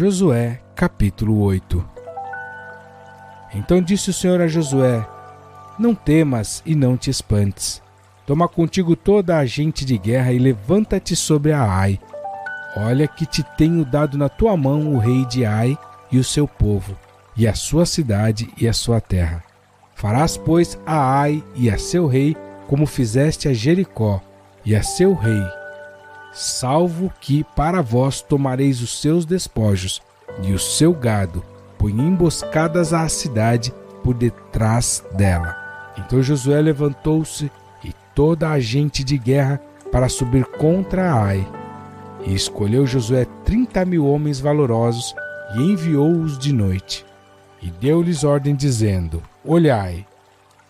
Josué, capítulo 8. Então disse o Senhor a Josué: Não temas e não te espantes. Toma contigo toda a gente de guerra e levanta-te sobre a Ai. Olha que te tenho dado na tua mão o rei de Ai e o seu povo, e a sua cidade e a sua terra. Farás, pois, a Ai e a seu rei como fizeste a Jericó e a seu rei, salvo que para vós tomareis os seus despojos e o seu gado, põe emboscadas à cidade por detrás dela. Então Josué levantou-se e toda a gente de guerra para subir contra Ai. E escolheu Josué 30.000 homens valorosos e enviou-os de noite. E deu-lhes ordem dizendo: Olhai,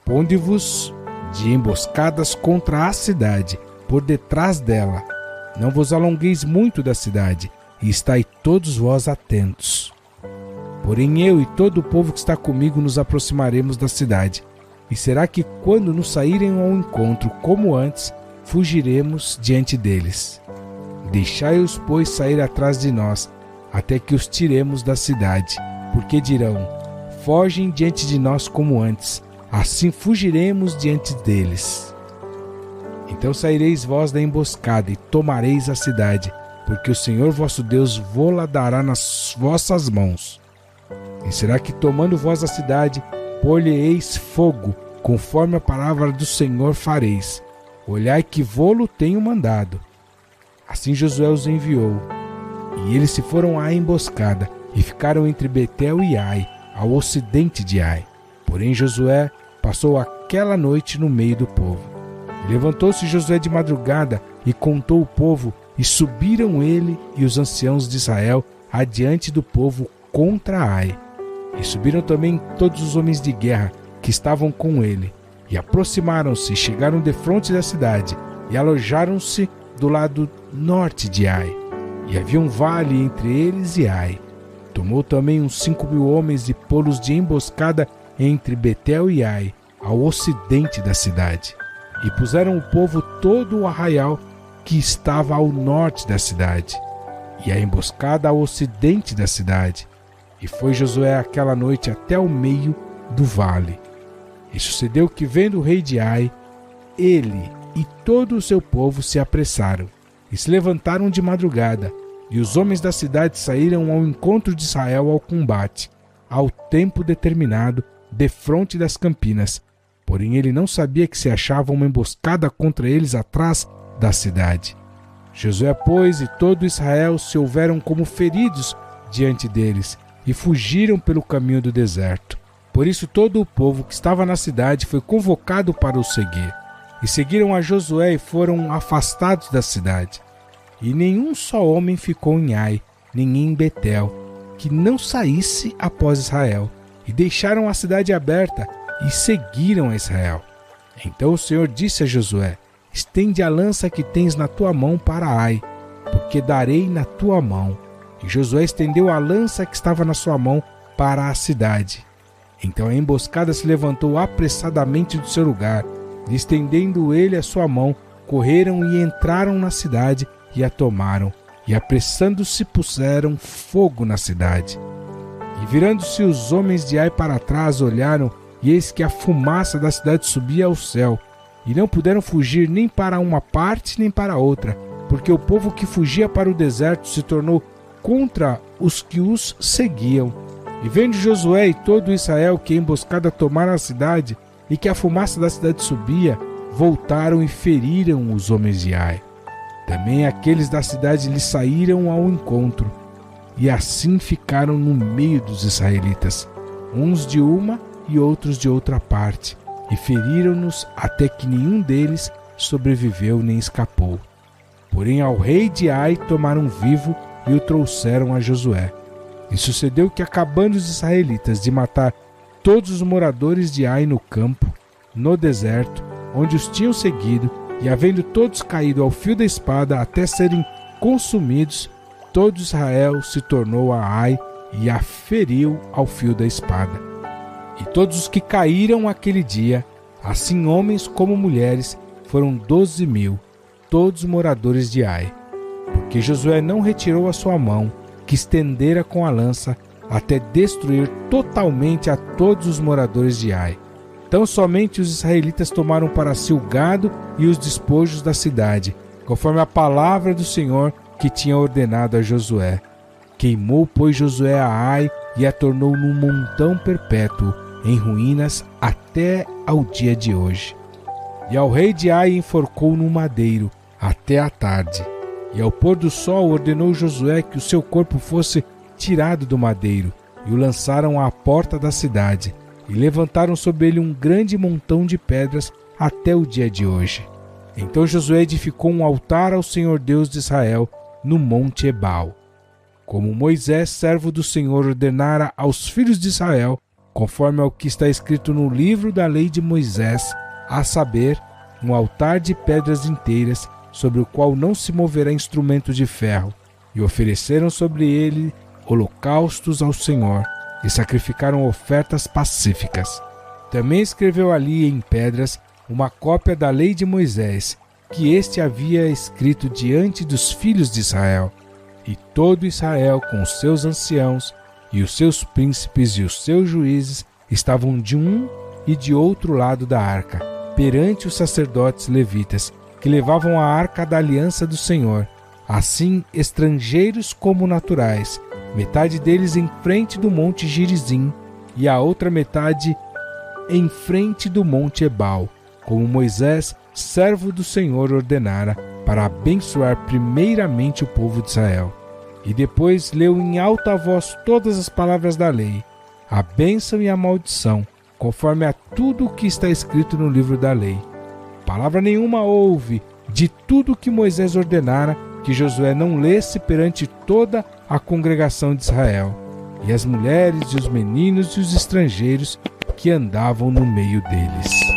ponde-vos de emboscadas contra a cidade, por detrás dela. Não vos alongueis muito da cidade, e estai todos vós atentos. Porém eu e todo o povo que está comigo nos aproximaremos da cidade. E será que quando nos saírem ao encontro, como antes, fugiremos diante deles. Deixai-os, pois, sair atrás de nós, até que os tiremos da cidade. Porque dirão: fogem diante de nós como antes, assim fugiremos diante deles. Então saireis vós da emboscada e tomareis a cidade, porque o Senhor vosso Deus vô-la dará nas vossas mãos. E será que, tomando vós a cidade, pôr-lhe-eis fogo, conforme a palavra do Senhor fareis. Olhai que vô-lo tenho mandado. Assim Josué os enviou, e eles se foram à emboscada, e ficaram entre Betel e Ai, ao ocidente de Ai. Porém Josué passou aquela noite no meio do povo. E levantou-se Josué de madrugada, e contou o povo, e subiram ele e os anciãos de Israel adiante do povo contra Ai. E subiram também todos os homens de guerra que estavam com ele, e aproximaram-se e chegaram defronte da cidade, e alojaram-se do lado norte de Ai. E havia um vale entre eles e Ai. Tomou também uns 5.000 homens e pô-los de emboscada entre Betel e Ai, ao ocidente da cidade. E puseram o povo todo o arraial que estava ao norte da cidade, e a emboscada ao ocidente da cidade. E foi Josué aquela noite até o meio do vale. E sucedeu que, vendo o rei de Ai, ele e todo o seu povo se apressaram, e se levantaram de madrugada, e os homens da cidade saíram ao encontro de Israel ao combate, ao tempo determinado, defronte das campinas. Porém ele não sabia que se achava uma emboscada contra eles atrás da cidade. Josué, pois, e todo Israel se houveram como feridos diante deles, e fugiram pelo caminho do deserto. Por isso todo o povo que estava na cidade foi convocado para o seguir. E seguiram a Josué e foram afastados da cidade. E nenhum só homem ficou em Ai, nem em Betel, que não saísse após Israel. E deixaram a cidade aberta e seguiram a Israel. Então o Senhor disse a Josué: estende a lança que tens na tua mão para Ai, porque darei na tua mão. E Josué estendeu a lança que estava na sua mão para a cidade. Então a emboscada se levantou apressadamente do seu lugar, e estendendo ele a sua mão, correram e entraram na cidade e a tomaram, e apressando-se puseram fogo na cidade. E virando-se os homens de Ai para trás, olharam, e eis que a fumaça da cidade subia ao céu, e não puderam fugir nem para uma parte nem para outra, porque o povo que fugia para o deserto se tornou contra os que os seguiam. E vendo Josué e todo Israel que a emboscada tomara a cidade, e que a fumaça da cidade subia, voltaram e feriram os homens de Ai. Também aqueles da cidade lhe saíram ao encontro, e assim ficaram no meio dos israelitas, uns de uma e outros de outra parte, e feriram-nos até que nenhum deles sobreviveu nem escapou. Porém ao rei de Ai tomaram vivo e o trouxeram a Josué. E sucedeu que, acabando os israelitas de matar todos os moradores de Ai no campo, no deserto, onde os tinham seguido, e havendo todos caído ao fio da espada até serem consumidos, todo Israel se tornou a Ai e a feriu ao fio da espada. E todos os que caíram aquele dia, assim homens como mulheres, foram 12.000, todos moradores de Ai. Porque Josué não retirou a sua mão, que estendera com a lança até destruir totalmente a todos os moradores de Ai. Tão somente os israelitas tomaram para si o gado e os despojos da cidade, conforme a palavra do Senhor que tinha ordenado a Josué. Queimou, pois, Josué a Ai e a tornou num montão perpétuo, em ruínas até ao dia de hoje. E ao rei de Ai enforcou num madeiro até a tarde. E ao pôr do sol ordenou Josué que o seu corpo fosse tirado do madeiro, e o lançaram à porta da cidade, e levantaram sobre ele um grande montão de pedras até o dia de hoje. Então Josué edificou um altar ao Senhor Deus de Israel no monte Ebal, como Moisés, servo do Senhor, ordenara aos filhos de Israel, conforme ao que está escrito no livro da lei de Moisés, a saber, um altar de pedras inteiras, sobre o qual não se moverá instrumento de ferro, e ofereceram sobre ele holocaustos ao Senhor, e sacrificaram ofertas pacíficas. Também escreveu ali em pedras uma cópia da lei de Moisés, que este havia escrito diante dos filhos de Israel. E todo Israel, com os seus anciãos, e os seus príncipes e os seus juízes, estavam de um e de outro lado da arca, perante os sacerdotes levitas, que levavam a arca da aliança do Senhor, assim estrangeiros como naturais, metade deles em frente do monte Gerizim, e a outra metade em frente do monte Ebal, como Moisés, servo do Senhor, ordenara, para abençoar primeiramente o povo de Israel. E depois leu em alta voz todas as palavras da lei, a bênção e a maldição, conforme a tudo o que está escrito no livro da lei. Palavra nenhuma houve de tudo o que Moisés ordenara que Josué não lesse perante toda a congregação de Israel, e as mulheres e os meninos e os estrangeiros que andavam no meio deles.